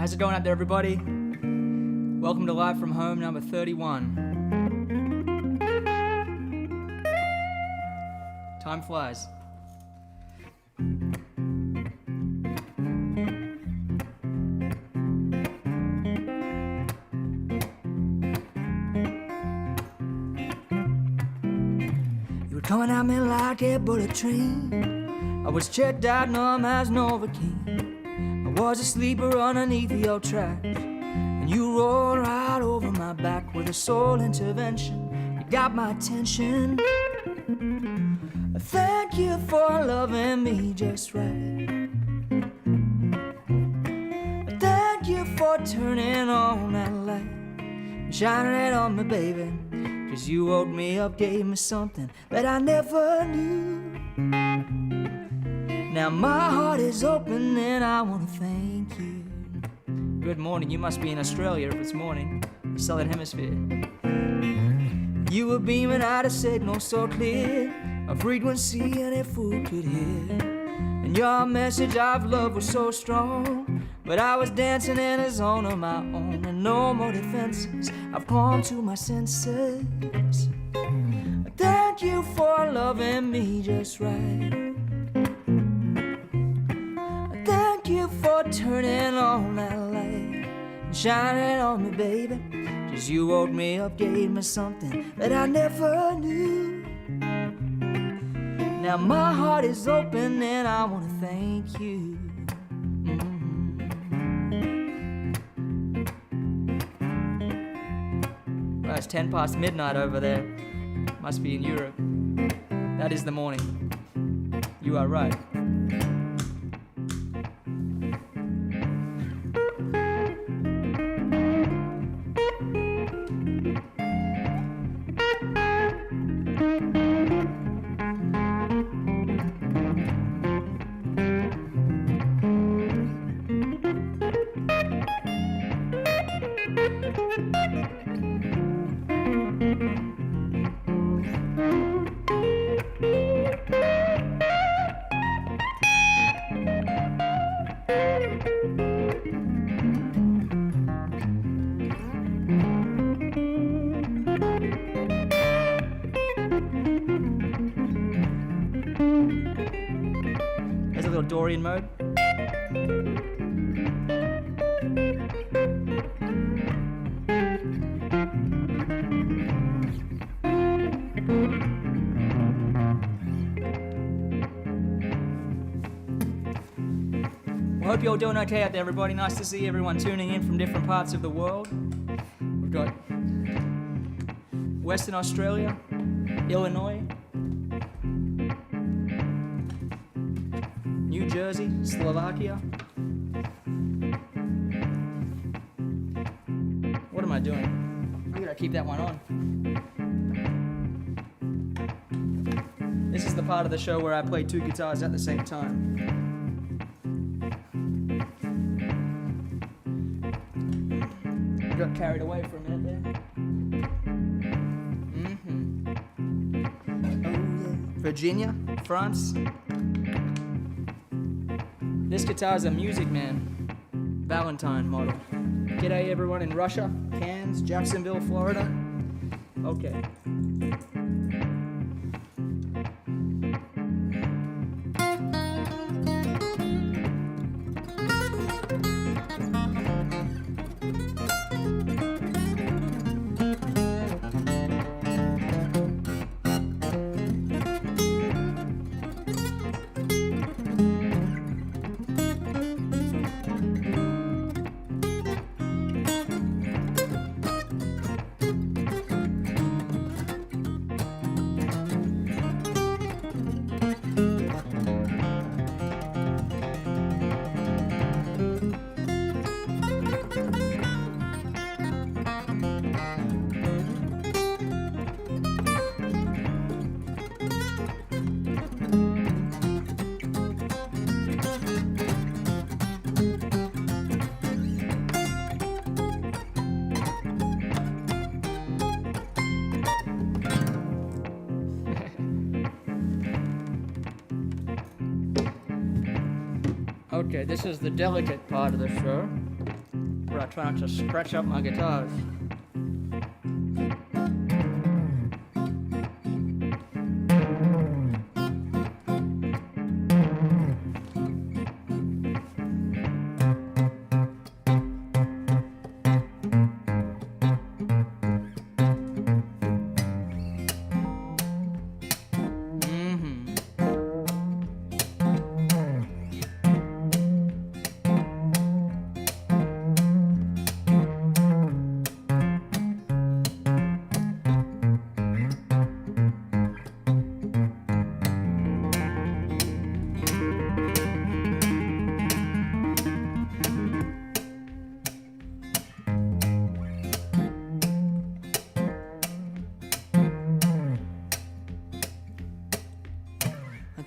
How's it going out there, everybody? Welcome to Live from Home number 31. Time flies. You were coming at me like a bullet train. I was checked out, numb as Novocaine. I was a sleeper underneath your tracks, and you rolled right over my back with a soul intervention. You got my attention. Thank you for loving me just right. Thank you for turning on that light and shining it on me, baby. 'Cause you woke me up, gave me something that I never knew. Now my heart is open and I want to thank you. Good morning, you must be in Australia if it's morning, Southern Hemisphere. You were beaming out a signal so clear, a frequency any fool could hear. And your message of love was so strong, but I was dancing in a zone of my own, and no more defenses, I've come to my senses. Thank you for loving me just right. Thank you for turning on that light and shining on me, baby. 'Cause you woke me up, gave me something that I never knew. Now my heart is open and I want to thank you. Well, it's 10 past midnight over there. Must be in Europe. That is the morning. You are right. There's a little Dorian mode. Hope you're all doing okay out there, everybody. Nice to see everyone tuning in from different parts of the world. We've got Western Australia, Illinois, New Jersey, Slovakia. What am I doing? I gotta keep that one on. This is the part of the show where I play two guitars at the same time. Got carried away for a minute there. Oh yeah. Virginia, France. This guitar is a Music Man Valentine model. G'day everyone in Russia, Cairns, Jacksonville, Florida. Okay. Okay, this is the delicate part of the show. where I try not to scratch up my guitars.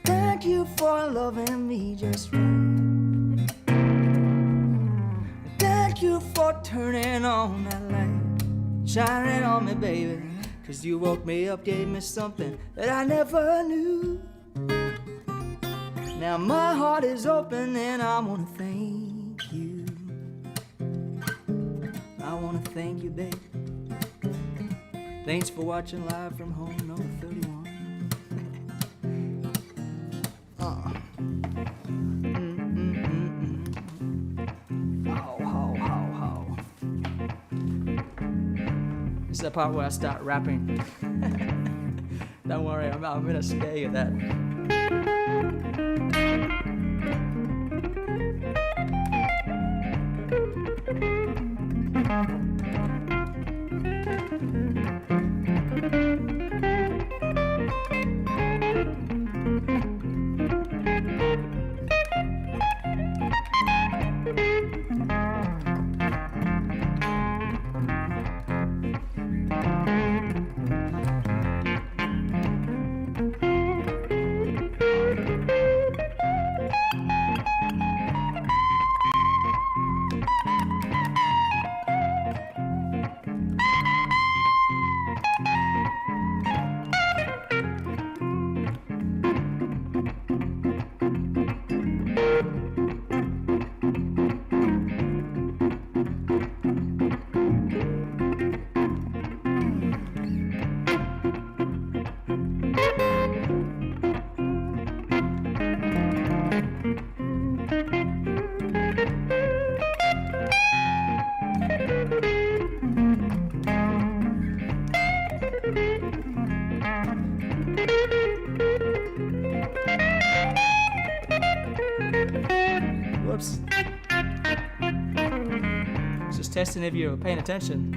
Thank you for loving me just right. Thank you for turning on that light, shining on me, baby. 'Cause you woke me up, gave me something that I never knew. Now my heart is open and I wanna thank you. I wanna thank you, baby. Thanks for watching live from home number 31. This is the part where I start rapping. Don't worry, I'm gonna spare you that. Whoops. Just testing if you were paying attention.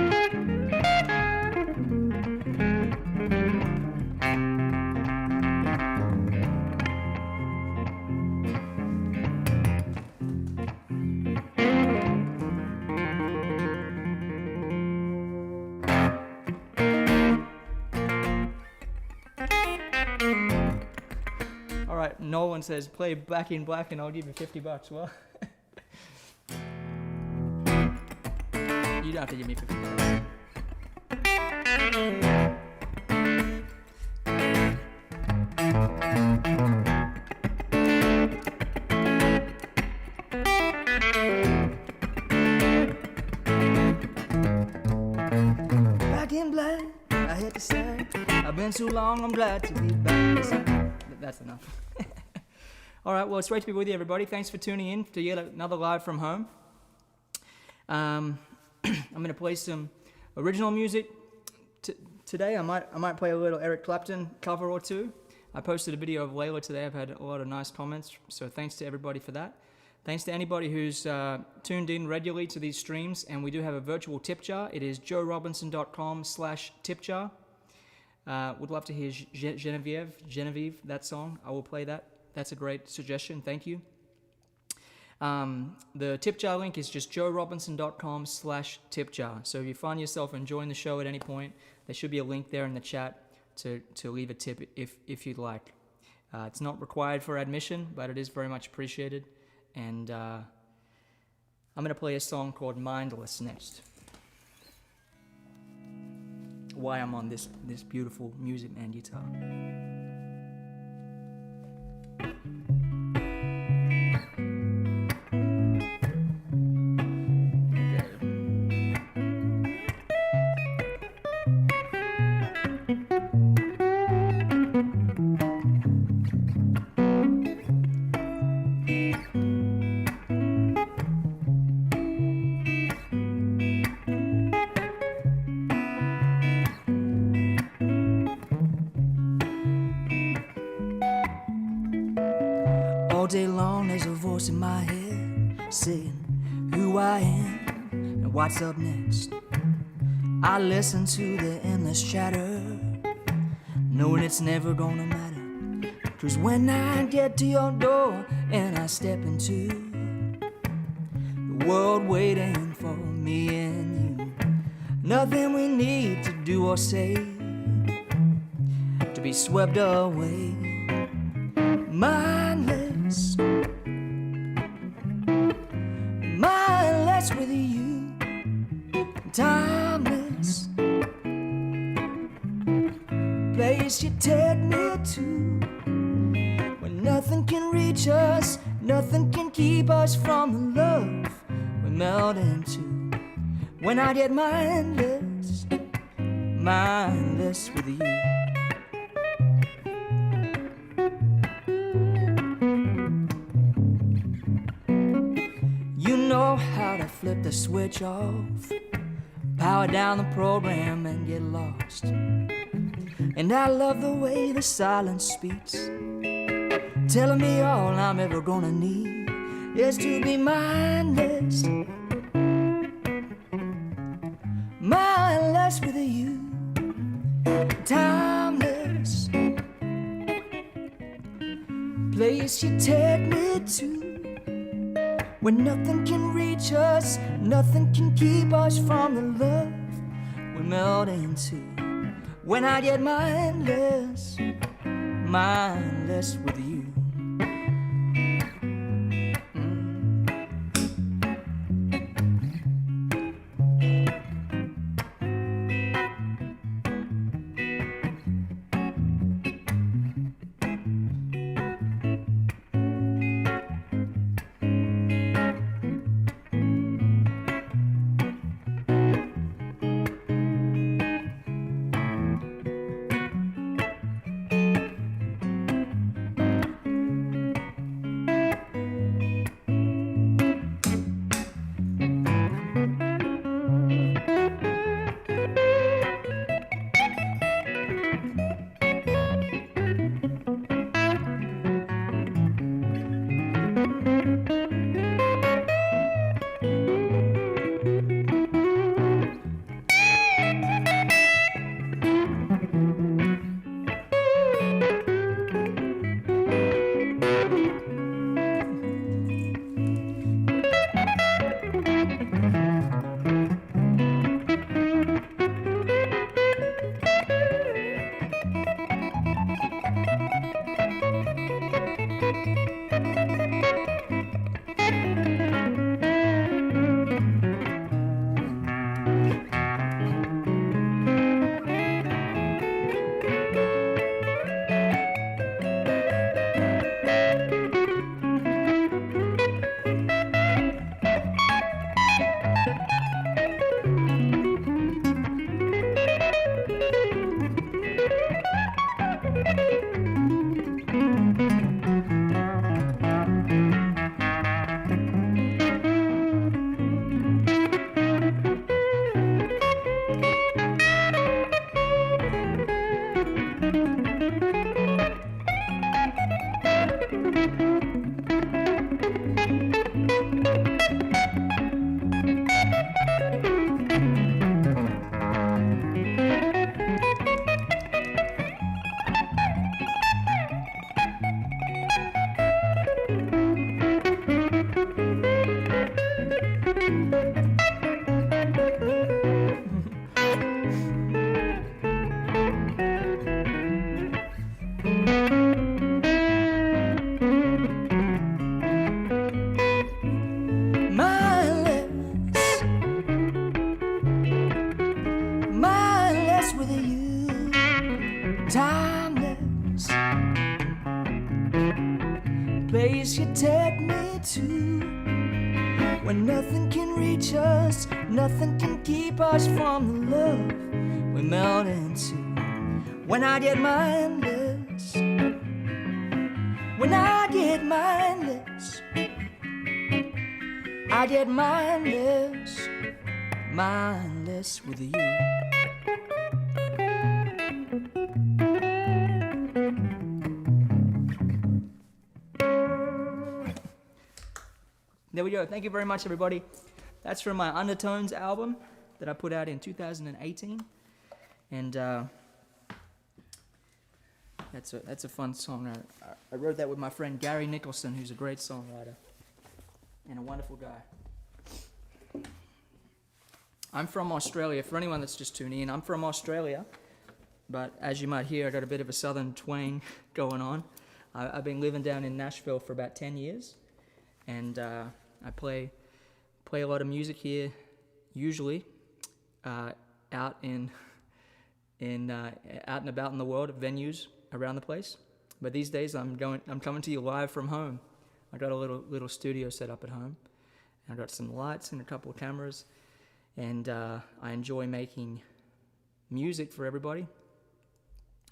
Alright, Nolan says, play Back in Black and I'll give you $50. Well, you don't have to give me $50. Back in black, I hit the side. I've been too long, I'm glad to be back. That's enough. All right, well, it's great to be with you, everybody. Thanks for tuning in to yet another live from home. I'm going to play some original music today. I might play a little Eric Clapton cover or two. I posted a video of Layla today. I've had a lot of nice comments, so thanks to everybody for that. Thanks to anybody who's tuned in regularly to these streams, and we do have a virtual tip jar. It is joerobinson.com/tipjar. Would love to hear Genevieve, that song. I will play that. That's a great suggestion. Thank you. The tip jar link is just joerobinson.com/tipjar. So if you find yourself enjoying the show at any point, there should be a link there in the chat to leave a tip if you'd like. It's not required for admission, but it is very much appreciated. And I'm going to play a song called Mindless next. Why I'm on this beautiful Music Man guitar. Okay. voice in my head saying who I am and what's up next. I listen to the endless chatter, knowing it's never gonna matter. 'Cause when I get to your door and I step into the world waiting for me and you, nothing we need to do or say to be swept away. Mindless, mindless with you, timeless, place you take me to, when nothing can reach us, nothing can keep us from the love we melt into. When I get mindless, mindless with you. You know how to flip the switch off, power down the program and get lost. And I love the way the silence speaks, telling me all I'm ever gonna need is to be mindless, mindless with you, timeless, place you take me to, when nothing can reach us, nothing can keep us from the love we melt into. When I get mindless, mindless with you. Timeless, place you take me to, when nothing can reach us, nothing can keep us from the love we melt into. When I get mindless, when I get mindless, I get mindless, mindless with you. There we go. Thank you very much, everybody. That's from my Undertones album that I put out in 2018. And that's a fun song. I wrote that with my friend Gary Nicholson, who's a great songwriter and a wonderful guy. I'm from Australia. For anyone that's just tuning in, I'm from Australia. But as you might hear, I got a bit of a southern twang going on. I've been living down in Nashville for about 10 years. And I play a lot of music here, usually out and about in the world at venues around the place. But these days I'm coming to you live from home. I got a little studio set up at home. I got some lights and a couple of cameras, and I enjoy making music for everybody.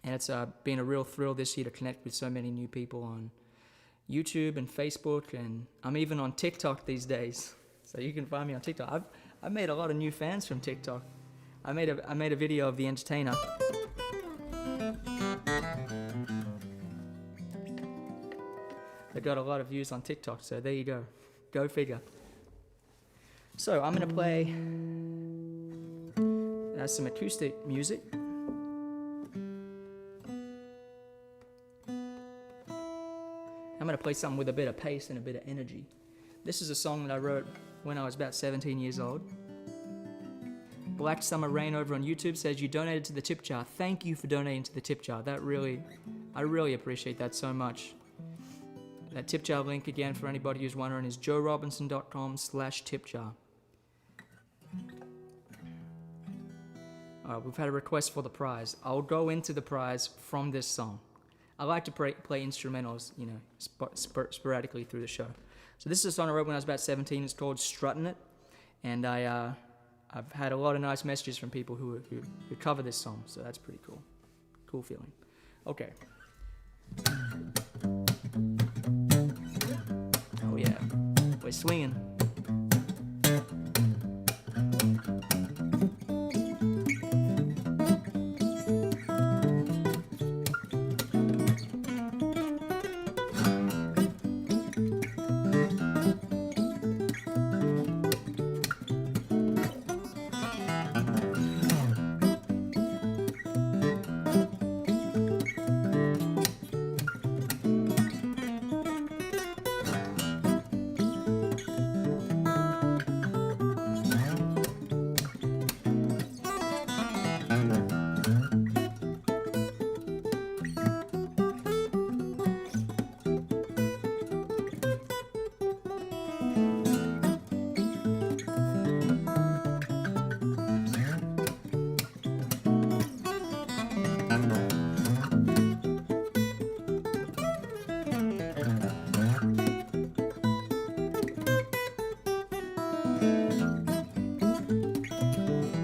And it's been a real thrill this year to connect with so many new people on YouTube and Facebook, and I'm even on TikTok these days. So you can find me on TikTok. I've made a lot of new fans from TikTok. I made a video of The Entertainer. That got a lot of views on TikTok, so there you go. Go figure. So I'm gonna play some acoustic music. I'm going to play something with a bit of pace and a bit of energy. This is a song that I wrote when I was about 17 years old. Black Summer Rain over on YouTube says, you donated to the tip jar. Thank you for donating to the tip jar. I really appreciate that so much. That tip jar link, again, for anybody who's wondering, is joerobinson.com/tipjar. We've had a request for the prize. I'll go into the prize from this song. I like to play instrumentals, sporadically through the show. So this is a song I wrote when I was about 17. It's called Strutting It. And I've had a lot of nice messages from people who cover this song. So that's pretty cool. Cool feeling. Okay. Oh yeah, we're swinging.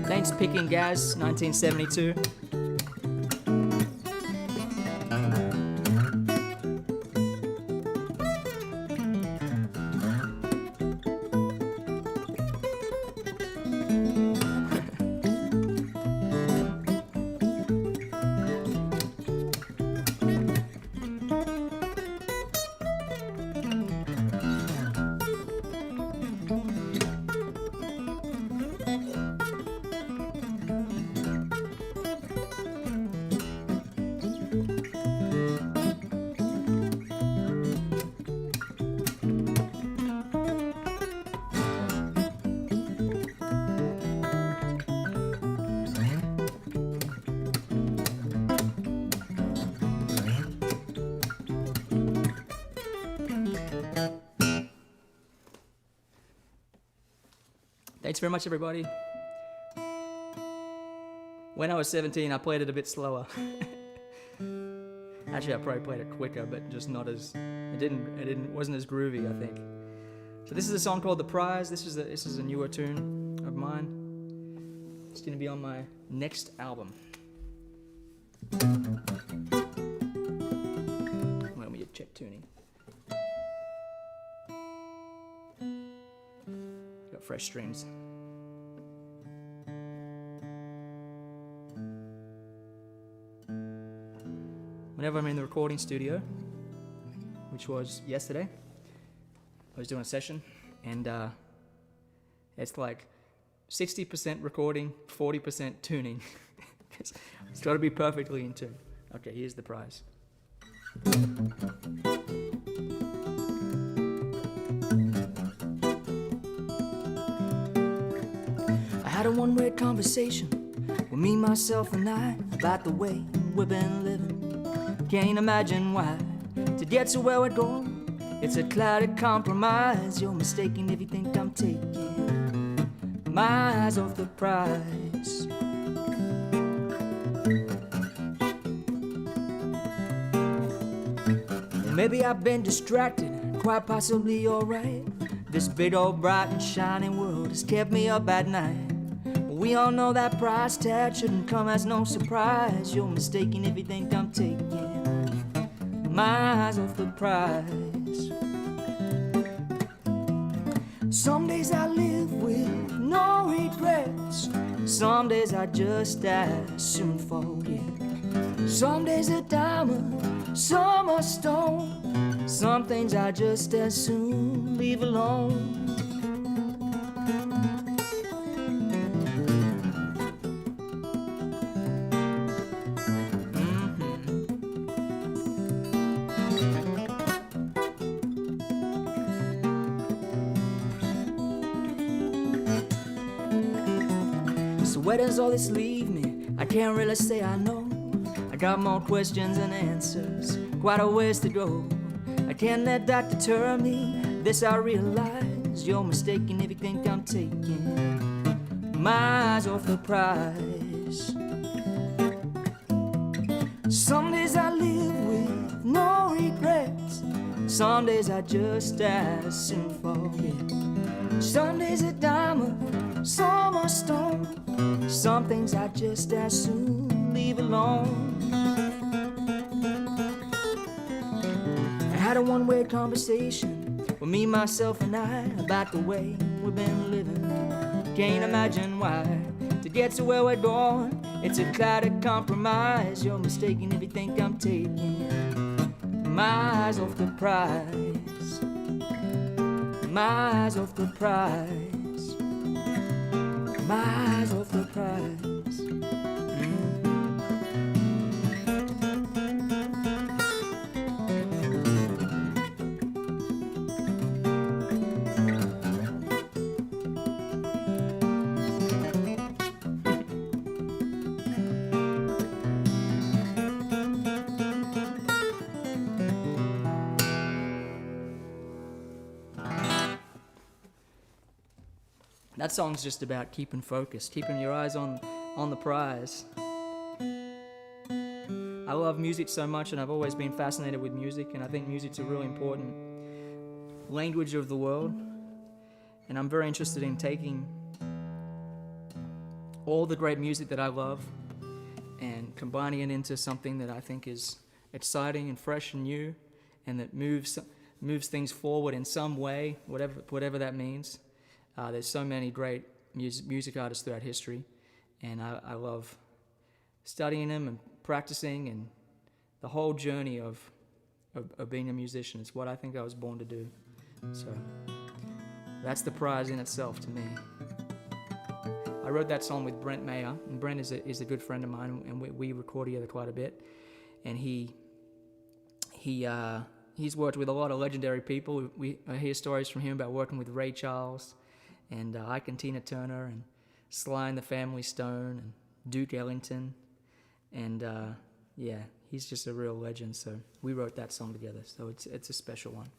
Thanks, Picking Gaz, 1972. Thanks very much, everybody. When I was 17, I played it a bit slower. Actually, I probably played it quicker, but just not as, wasn't as groovy, I think. So this is a song called The Prize. This is a newer tune of mine. It's gonna be on my next album. Let me check tuning. Got fresh strings. Whenever I'm in the recording studio, which was yesterday, I was doing a session And it's like 60% recording, 40% tuning. It's got to be perfectly in tune. Okay, here's the prize. I had a one-way conversation with me, myself, and I about the way we've been living. Can't imagine why to get to where we're going. It's a clouded compromise. You're mistaken if you think I'm taking my eyes off the prize. Maybe I've been distracted, quite possibly you're right. This big old bright and shining world has kept me up at night. We all know that price tag shouldn't come as no surprise. You're mistaken if you think I'm taking my eyes off the prize. Some days I live with no regrets. Some days I just as soon forget. Some days a diamond, some a stone. Some things I just as soon leave alone. So where does all this leave me? I can't really say I know. I got more questions than answers, quite a ways to go. I can't let that deter me. This I realize. You're mistaken if you think I'm taking my eyes off the prize. Some days I live with no regrets. Some days I just as soon forget. Some days a diamond, some a stone. Some things I just as soon leave alone. I had a one-way conversation with me, myself, and I about the way we've been living. Can't imagine why to get to where we're going. It's a clouded compromise. You're mistaken if you think I'm taking my eyes off the prize. My eyes off the prize. My eyes off the prize. That song's just about keeping focused, keeping your eyes on the prize. I love music so much, and I've always been fascinated with music, and I think music's a really important language of the world. And I'm very interested in taking all the great music that I love and combining it into something that I think is exciting and fresh and new, and that moves things forward in some way, whatever that means. There's so many great music artists throughout history, and I love studying them and practicing, and the whole journey of being a musician. It's what I think I was born to do. So that's the prize in itself to me. I wrote that song with Brent Mayer, and Brent is a good friend of mine, and we record together quite a bit. And he's worked with a lot of legendary people. I hear stories from him about working with Ray Charles, and Ike and Tina Turner, and Sly and the Family Stone, and Duke Ellington, and yeah, he's just a real legend. So we wrote that song together. So it's a special one.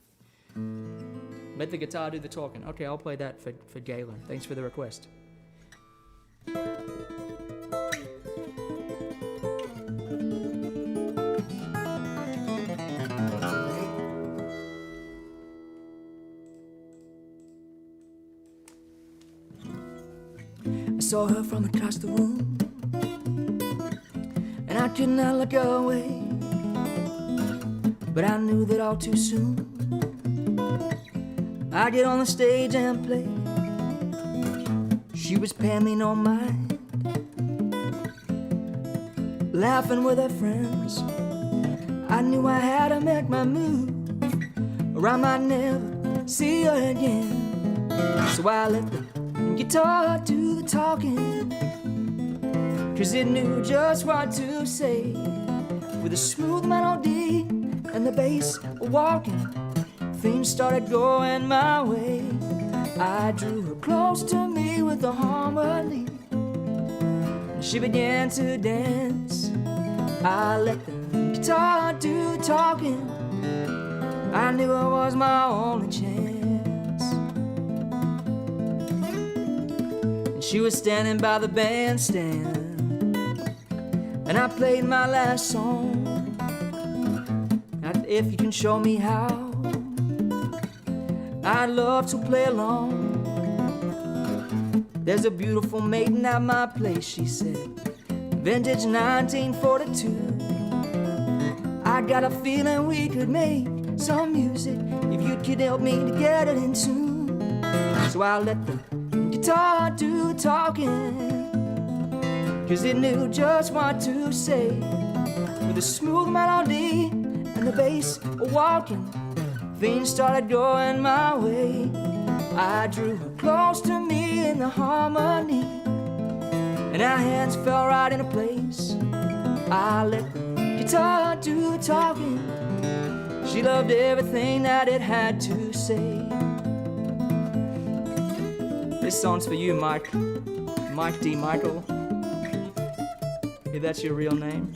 Let the guitar do the talking. Okay, I'll play that for Galen. Thanks for the request. I saw her from across the room, and I could not look away. But I knew that all too soon I'd get on the stage and play. She was paying me no mind, laughing with her friends. I knew I had to make my move, or I might never see her again. So I let the guitar do the talking, 'cause it knew just what to say. With a smooth melody and the bass walking, things started going my way. I drew her close to me with a harmony, and she began to dance. I let the guitar do the talking. I knew it was my only chance. And she was standing by the bandstand, and I played my last song. And if you can show me how, I'd love to play along. There's a beautiful maiden at my place, she said, vintage 1942. I got a feeling we could make some music if you could help me to get it in tune. So I let the guitar do the talking, 'cause it knew just what to say. With a smooth melody and the bass walking, things started going my way. I drew her close to me in the harmony, and our hands fell right into place. I let the guitar do the talking. She loved everything that it had to say. This song's for you, Mike D. Michael. If that's your real name.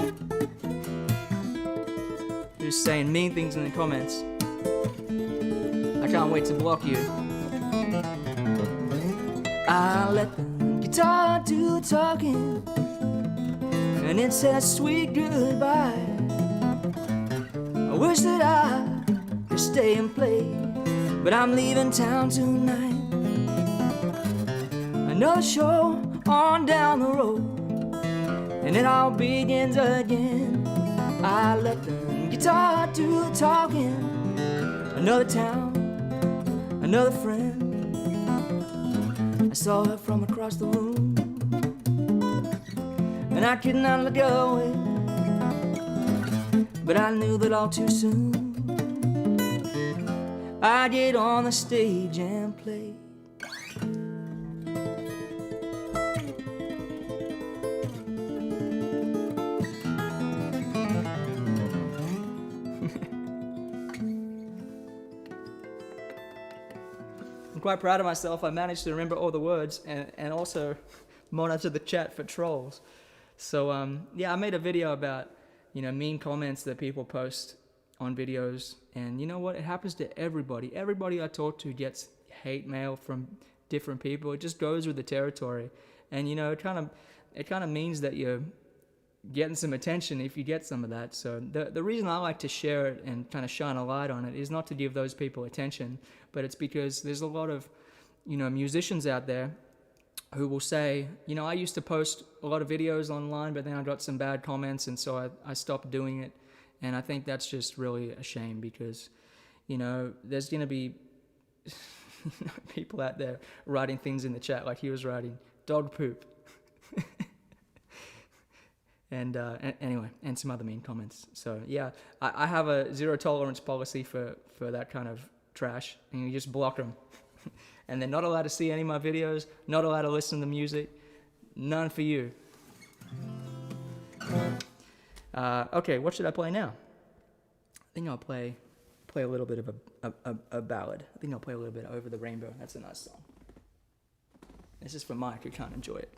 Who's saying mean things in the comments. I can't wait to block you. I let the guitar do the talking, and it said a sweet goodbye. I wish that I could stay and play, but I'm leaving town tonight. Another show on down the road, and it all begins again. I let the guitar do the talking. Another town, another friend. I saw her from across the room, and I could not look away. But I knew that all too soon I'd get on the stage and play. I'm quite proud of myself. I managed to remember all the words and also monitor the chat for trolls. So yeah, I made a video about, you know, mean comments that people post on videos, and you know what? It happens to everybody. Everybody I talk to gets hate mail from different people. It just goes with the territory, and you know, it kind of means that you're getting some attention if you get some of that. So the reason I like to share it and kind of shine a light on it is not to give those people attention, but it's because there's a lot of, you know, musicians out there who will say, you know, I used to post a lot of videos online, but then I got some bad comments, and so I stopped doing it. And I think that's just really a shame, because, you know, there's going to be people out there writing things in the chat, like he was writing, dog poop. And anyway, and some other mean comments. So yeah, I have a zero tolerance policy for that kind of trash, and you just block them. And they're not allowed to see any of my videos, not allowed to listen to music, none for you. Okay, what should I play now? I think I'll play a little bit of a ballad. I think I'll play a little bit of Over the Rainbow. That's a nice song. This is for Mike, who can't enjoy it.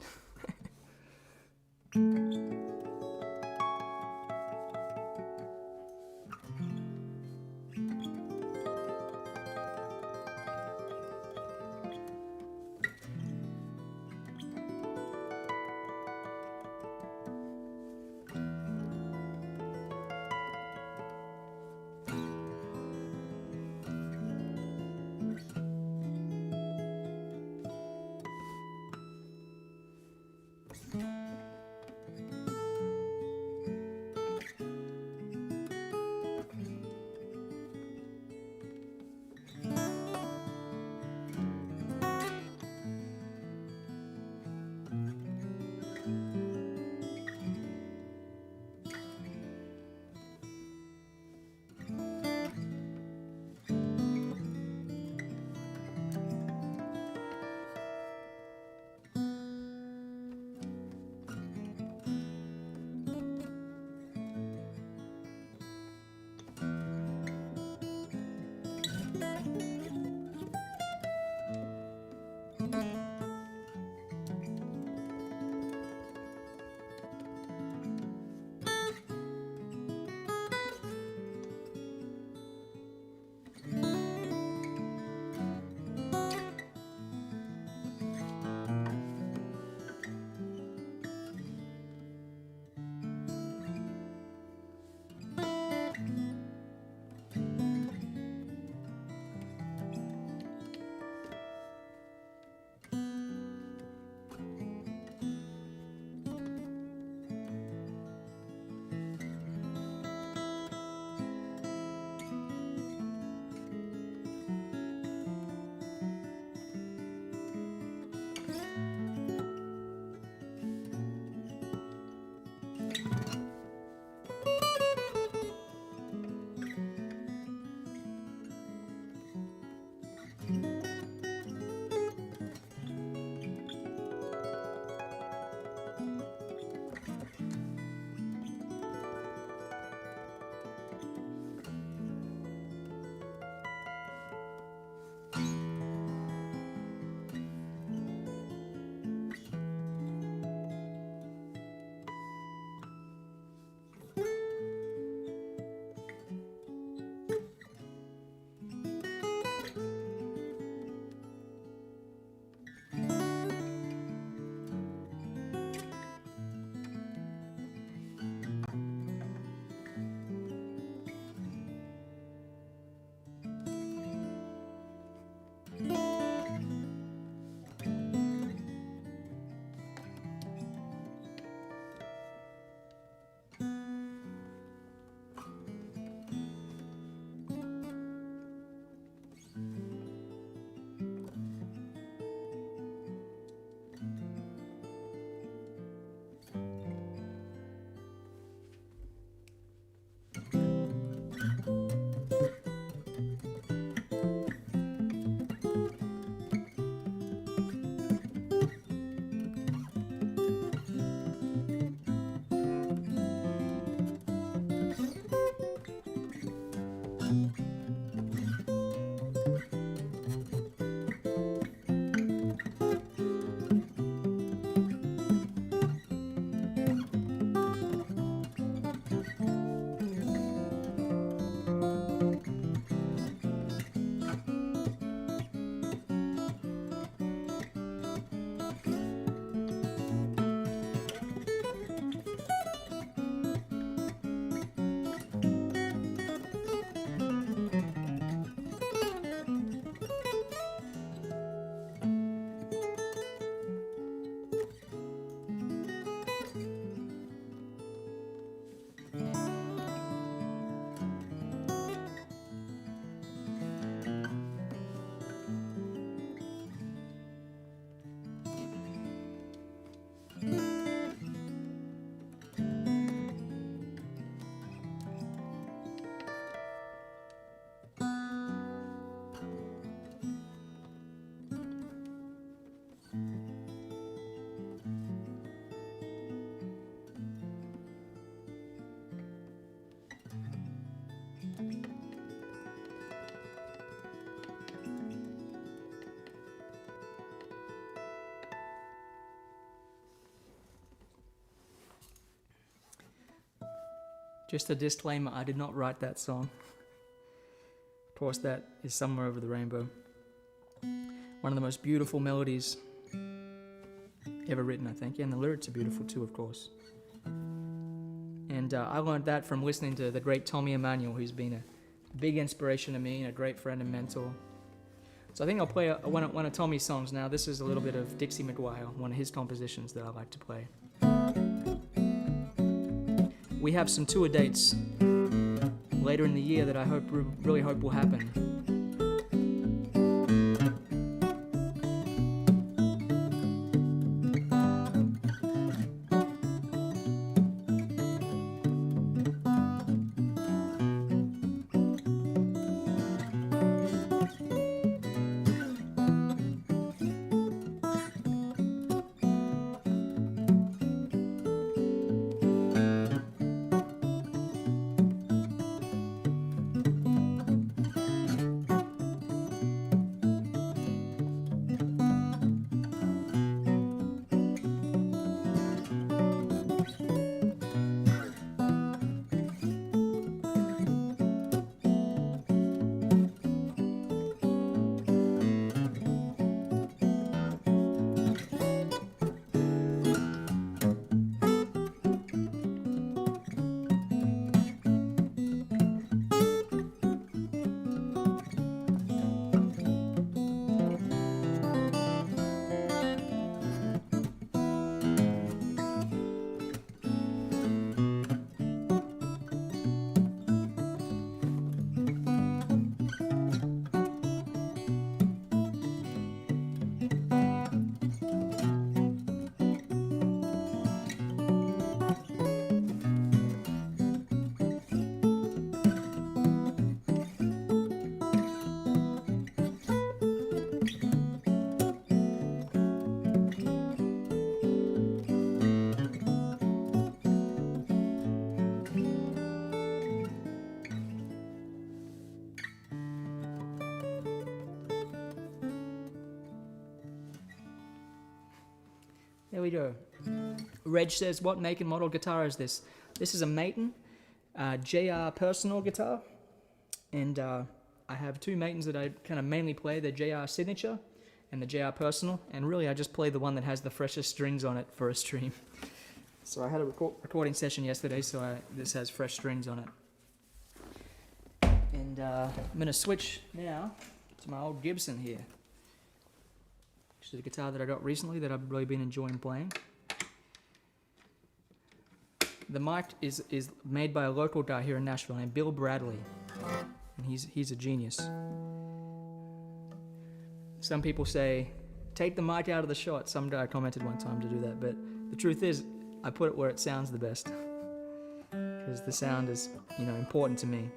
Just a disclaimer, I did not write that song. Of course, that is Somewhere Over the Rainbow. One of the most beautiful melodies ever written, I think. And the lyrics are beautiful too, of course. And I learned that from listening to the great Tommy Emmanuel, who's been a big inspiration to me and a great friend and mentor. So I think I'll play one of Tommy's songs now. This is a little bit of Dixie McGuire, one of his compositions that I like to play. We have some tour dates later in the year that I really hope will happen. There we go. Reg says, what make and model guitar is this? This is a Maton JR Personal guitar. And I have two Matons that I kind of mainly play, the JR Signature and the JR Personal. And really, I just play the one that has the freshest strings on it for a stream. So I had a recording session yesterday, so this has fresh strings on it. And I'm going to switch now to my old Gibson here. Actually, the guitar that I got recently that I've really been enjoying playing. The mic is made by a local guy here in Nashville named Bill Bradley. And he's a genius. Some people say, take the mic out of the shot. Some guy commented one time to do that, but the truth is, I put it where it sounds the best. Because the sound is, important to me.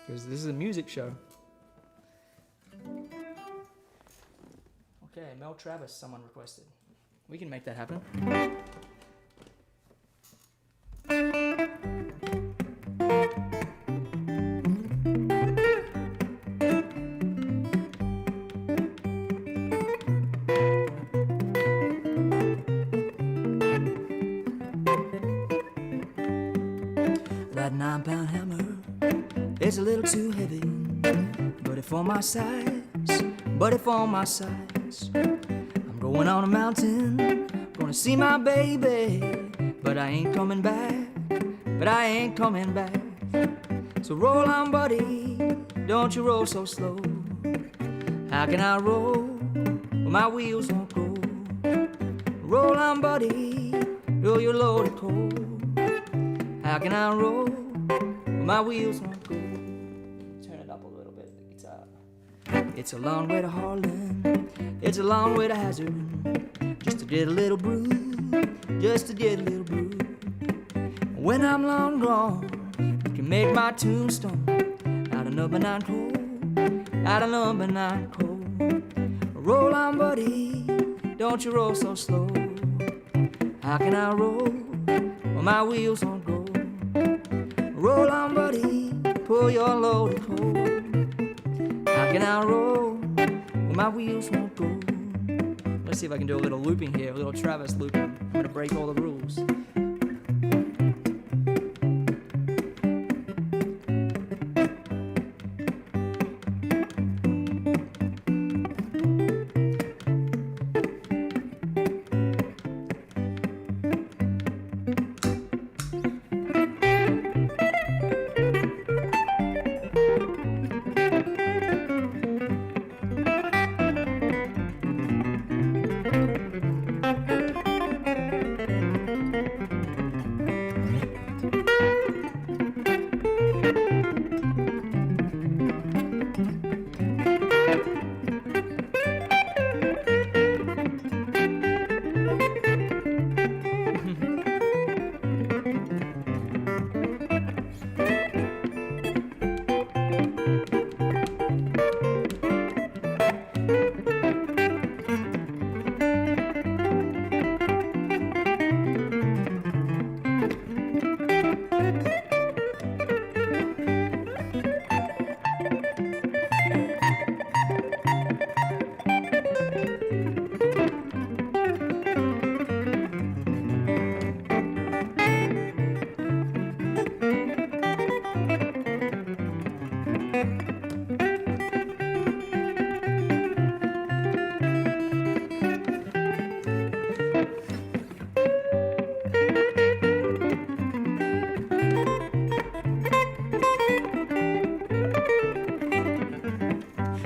Because this is a music show. Okay, Mel Travis, someone requested. We can make that happen. That 9-pound hammer is a little too heavy, but if on my size, I'm going on a mountain, gonna see my baby, but I ain't coming back, So roll on, buddy, don't you roll so slow. How can I roll when my wheels won't go? Roll on, buddy, though you're loaded cold. How can I roll when my wheels won't go? Turn it up a little bit, the guitar. It's a long way to Harlan, it's a long way to Hazard, just to get a little brew, When I'm long gone, you can make my tombstone out of number 9 coal, Roll on, buddy, don't you roll so slow. How can I roll when my wheels won't go? Roll on, buddy, pull your load of coal. How can I roll when my wheels won't go? Let's see if I can do a little looping here, a little Travis looping. I'm gonna break all the rules.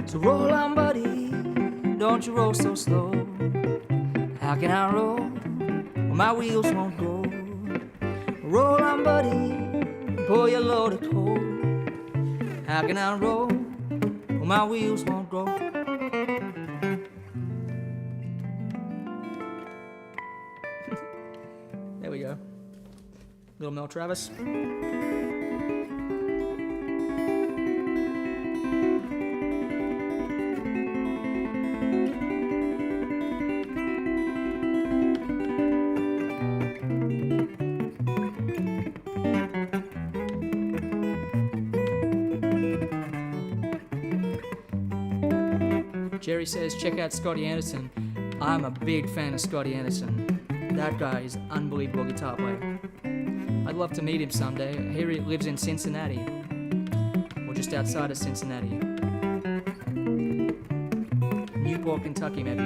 So roll on, buddy, don't you roll so slow. How can I roll when my wheels won't go? Roll on, buddy, pull your load of coal. How can I roll when my wheels won't go? There we go. Little Mel Travis. Jerry says, check out Scotty Anderson. I'm a big fan of Scotty Anderson. That guy is an unbelievable guitar player. I'd love to meet him someday. I hear he lives in Cincinnati, or just outside of Cincinnati. Newport, Kentucky, maybe.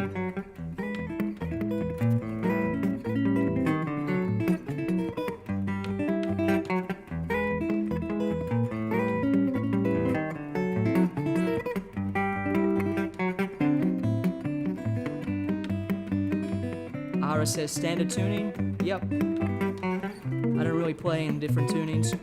RSS standard tuning? Yep. I don't really play in different tunings.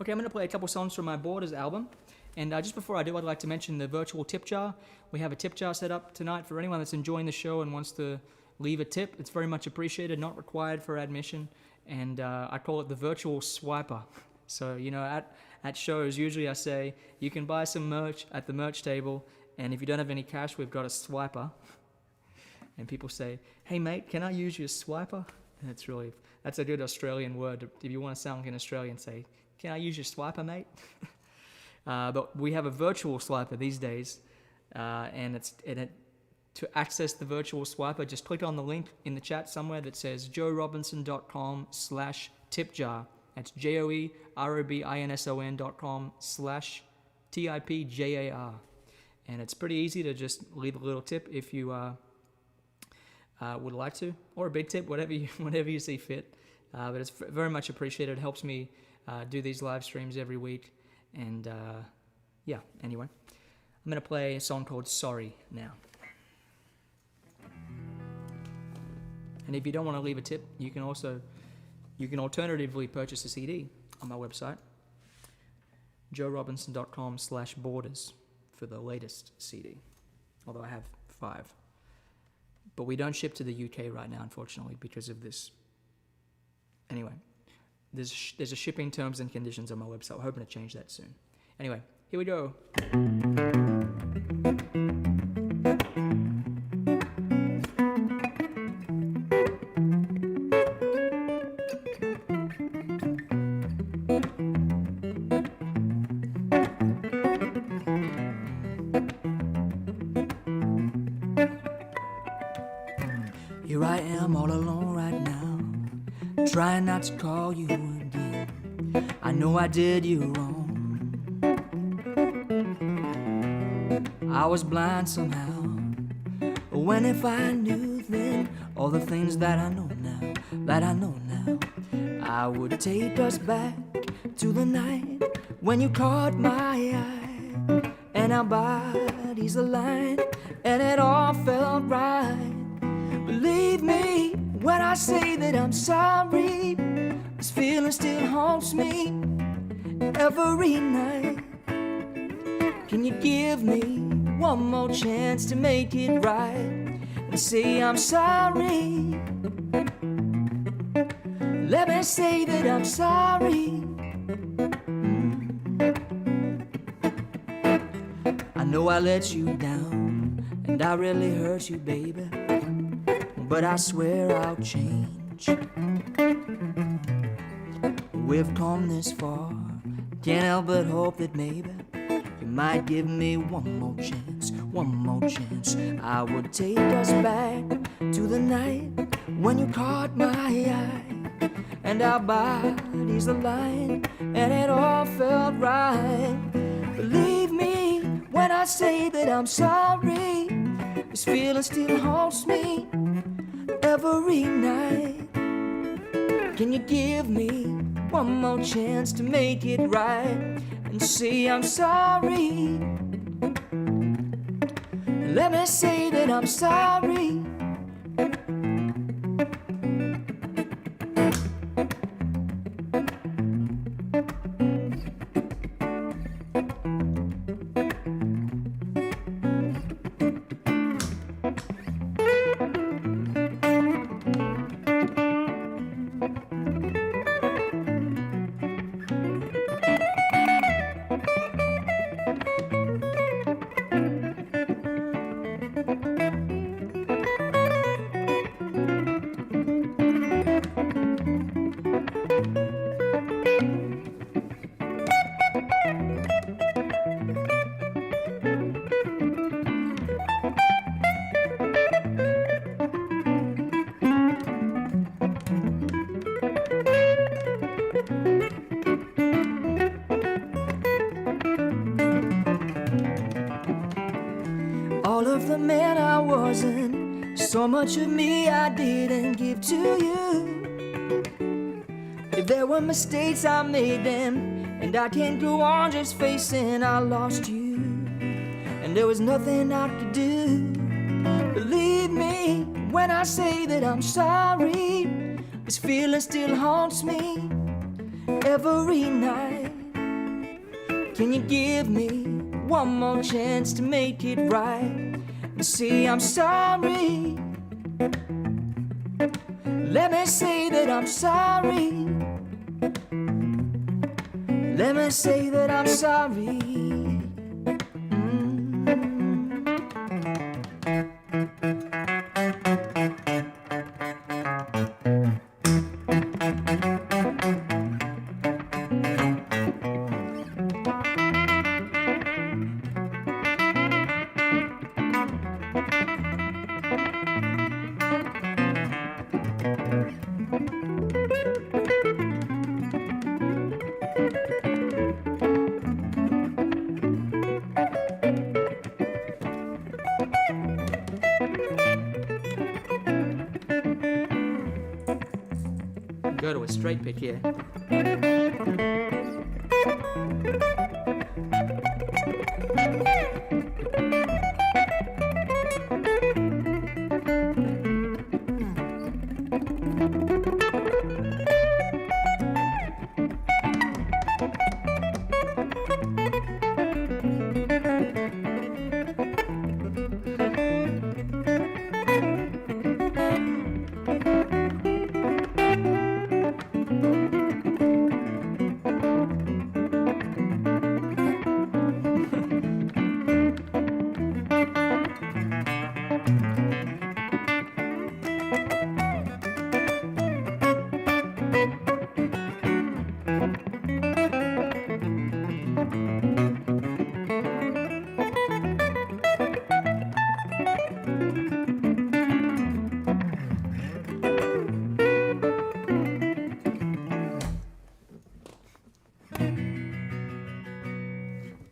Okay, I'm going to play a couple songs from my Borders album. And just before I do, I'd like to mention the virtual tip jar. We have a tip jar set up tonight for anyone that's enjoying the show and wants to leave a tip. It's very much appreciated, not required for admission. And I call it the virtual swiper. So, you know, at shows, usually I say, you can buy some merch at the merch table. And if you don't have any cash, we've got a swiper. And people say, hey, mate, can I use your swiper? And that's a good Australian word. If you want to sound like an Australian, say, can I use your swiper, mate? But we have a virtual swiper these days, and to access the virtual swiper, just click on the link in the chat somewhere that says joerobinson.com/tipjar. That's joerobinson.com/tipjar. And it's pretty easy to just leave a little tip if you would like to, or a big tip, whatever you see fit. But it's very much appreciated. It helps me do these live streams every week. And yeah, anyway, I'm going to play a song called Sorry now. And if you don't want to leave a tip, you can alternatively purchase a CD on my website, joerobinson.com/borders for the latest CD, although I have 5. But we don't ship to the UK right now, unfortunately, because of this. Anyway, there's a shipping terms and conditions on my website. We're hoping to change that soon. Anyway, here we go. Here I am all alone right now, trying not to call you again. I know I did you wrong. I was blind somehow. When if I knew then all the things that I know now, I would take us back to the night when you caught my eye, and our bodies aligned, and it all felt right. Believe me when I say that I'm sorry. This feeling still haunts me every night. Can you give me one more chance to make it right and say I'm sorry? Let me say that I'm sorry. I know I let you down and I really hurt you, baby, but I swear I'll change. We've come this far, can't help but hope that maybe you might give me one more chance, one more chance. I would take us back to the night when you caught my eye, and our bodies aligned, and it all felt right. Believe me when I say that I'm sorry. This feeling still haunts me every night. Can you give me one more chance to make it right and say I'm sorry? Let me say that I'm sorry. so much of me I didn't give to you. If there were mistakes, I made them, and I can't go on just facing I lost you, and there was nothing I could do. Believe me when I say that I'm sorry. This feeling still haunts me every night. Can you give me one more chance to make it right and say I'm sorry? Let me say that I'm sorry. Let me say that I'm sorry. Go to a straight pick here.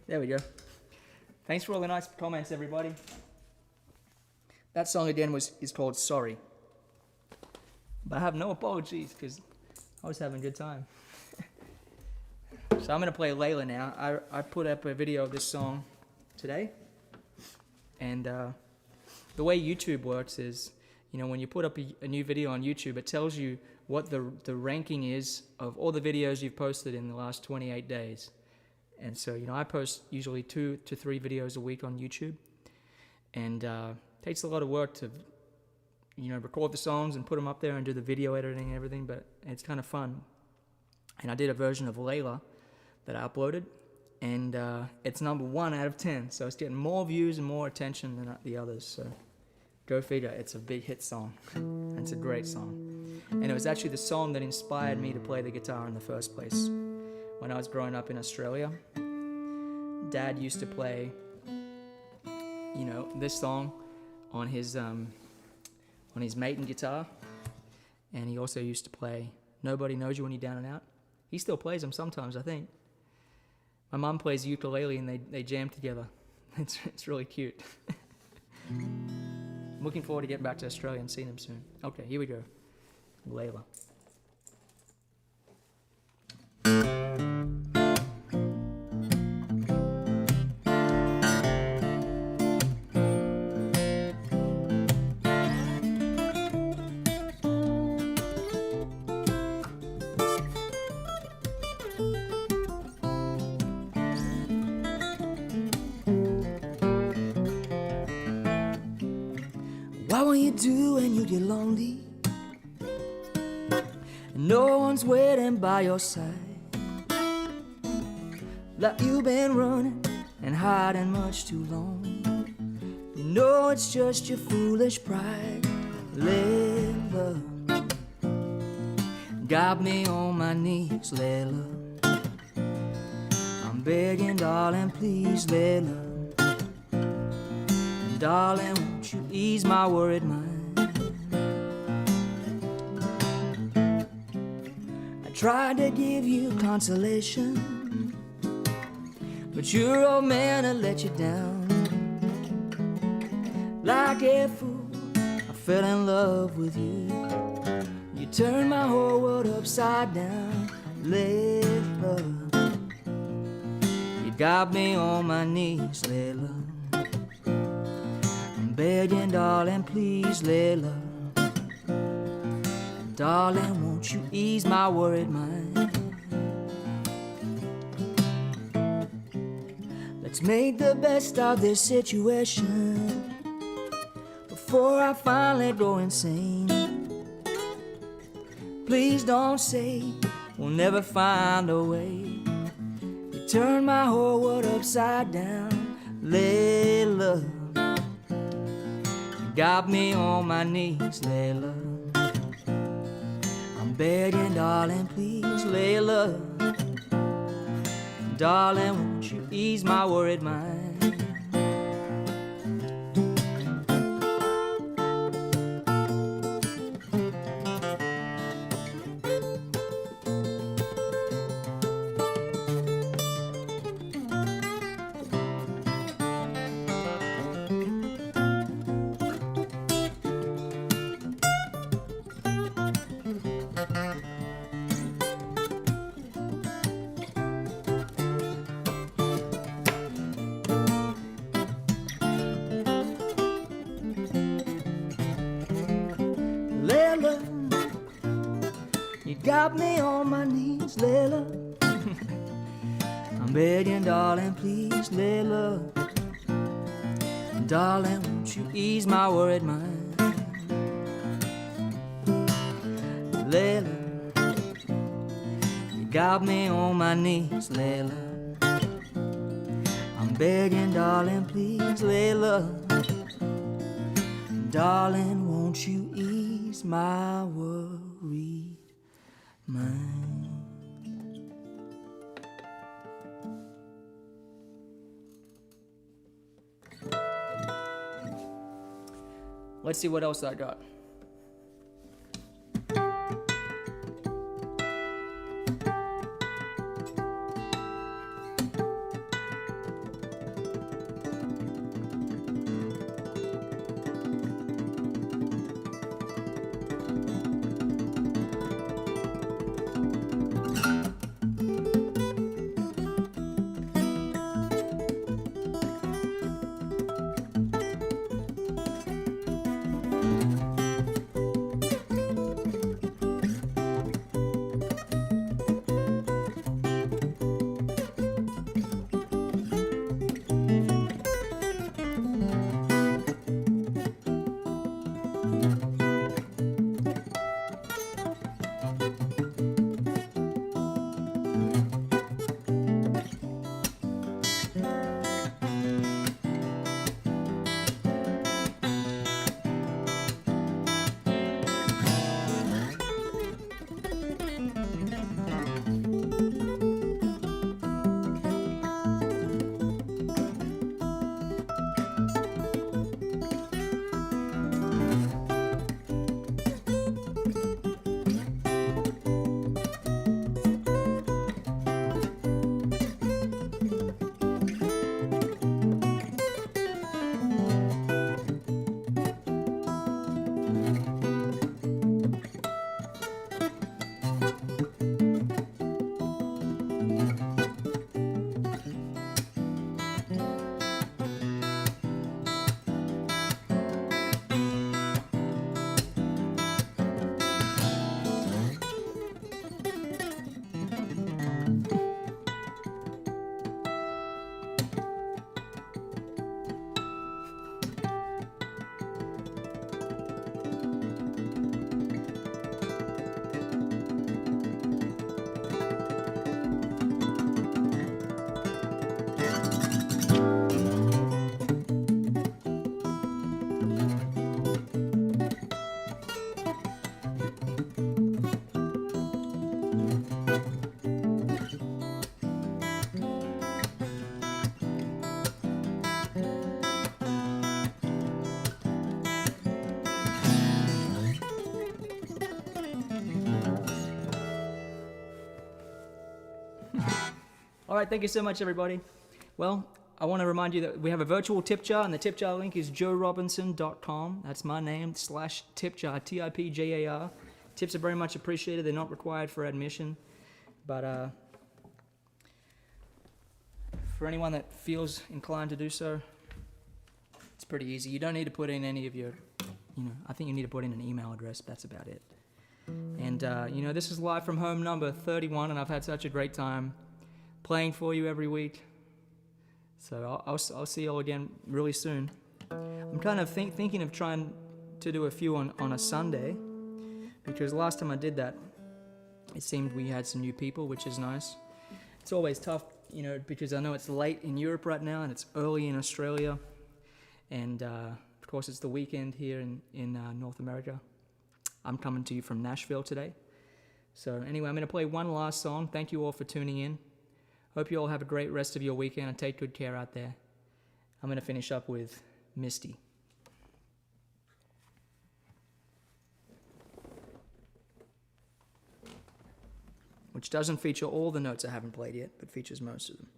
There we go. Thanks for all the nice comments, everybody. That song again is called Sorry. But I have no apologies because I was having a good time. So I'm going to play Layla now. I put up a video of this song today. And the way YouTube works is, you know, when you put up a new video on YouTube, it tells you what the ranking is of all the videos you've posted in the last 28 days. And so, you know, I post usually 2 to 3 videos a week on YouTube. And it takes a lot of work to, you know, record the songs and put them up there and do the video editing and everything, but it's kind of fun. And I did a version of Layla that I uploaded, and it's number 1 out of 10. So it's getting more views and more attention than the others. So go figure, it's a big hit song. It's a great song. And it was actually the song that inspired me to play the guitar in the first place. When I was growing up in Australia, Dad used to play, you know, this song on his Maiden guitar, and he also used to play Nobody Knows You When You're Down and Out. He still plays them sometimes, I think. My mom plays the ukulele, and they jam together. It's really cute. I'm looking forward to getting back to Australia and seeing them soon. Okay, here we go. Layla. What will you do when you get lonely and no one's waiting by your side? Like you've been running and hiding much too long. You know it's just your foolish pride. Layla, got me on my knees, Layla. I'm begging, darling, please, Layla. And darling, won't you ease my worried mind? I tried to give you consolation, but your old man will let you down. Like a fool, I fell in love with you. You turned my whole world upside down, Layla. You got me on my knees, Layla. I'm begging, darling, please, Layla. Darling, won't you ease my worried mind? Let's make the best of this situation before I finally go insane. Please don't say we'll never find a way. You turned my whole world upside down, Layla. You got me on my knees, Layla. I'm begging, darling, please, Layla. Darling, won't you ease my worried mind? Layla, you got me on my knees, Layla. I'm begging, darling, please, Layla. Darling, won't you ease my worried mind? Layla, you got me on my knees, Layla. I'm begging, darling, please, Layla. Darling, won't you ease my worried mind? Let's see what else I got. All right, thank you so much, everybody. Well, I want to remind you that we have a virtual tip jar, and the tip jar link is joerobinson.com. That's my name, /tip jar, TIPJAR. Tips are very much appreciated. They're not required for admission. But for anyone that feels inclined to do so, it's pretty easy. You don't need to put in any of your, I think you need to put in an email address. That's about it. And, this is Live from Home number 31, and I've had such a great time playing for you every week. So I'll see you all again really soon. I'm kind of thinking of trying to do a few on a Sunday, because last time I did that, it seemed we had some new people, which is nice. It's always tough, because I know it's late in Europe right now, and it's early in Australia. And, of course, it's the weekend here in North America. I'm coming to you from Nashville today. So anyway, I'm going to play one last song. Thank you all for tuning in. Hope you all have a great rest of your weekend and take good care out there. I'm going to finish up with Misty. Which doesn't feature all the notes I haven't played yet, but features most of them.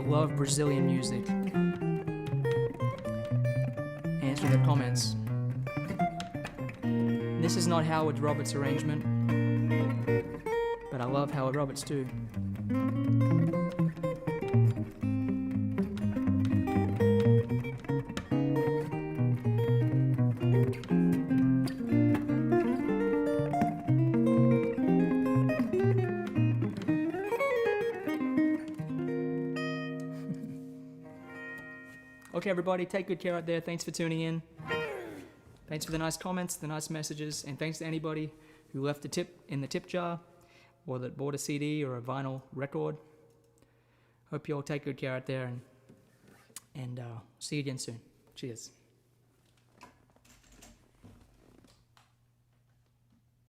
Love Brazilian music. Answer the comments. This is not Howard Roberts' arrangement, but I love Howard Roberts too. Okay, everybody, take good care out there. Thanks for tuning in. Thanks for the nice comments, the nice messages, and thanks to anybody who left a tip in the tip jar or that bought a CD or a vinyl record. Hope you all take good care out there, and see you again soon. Cheers.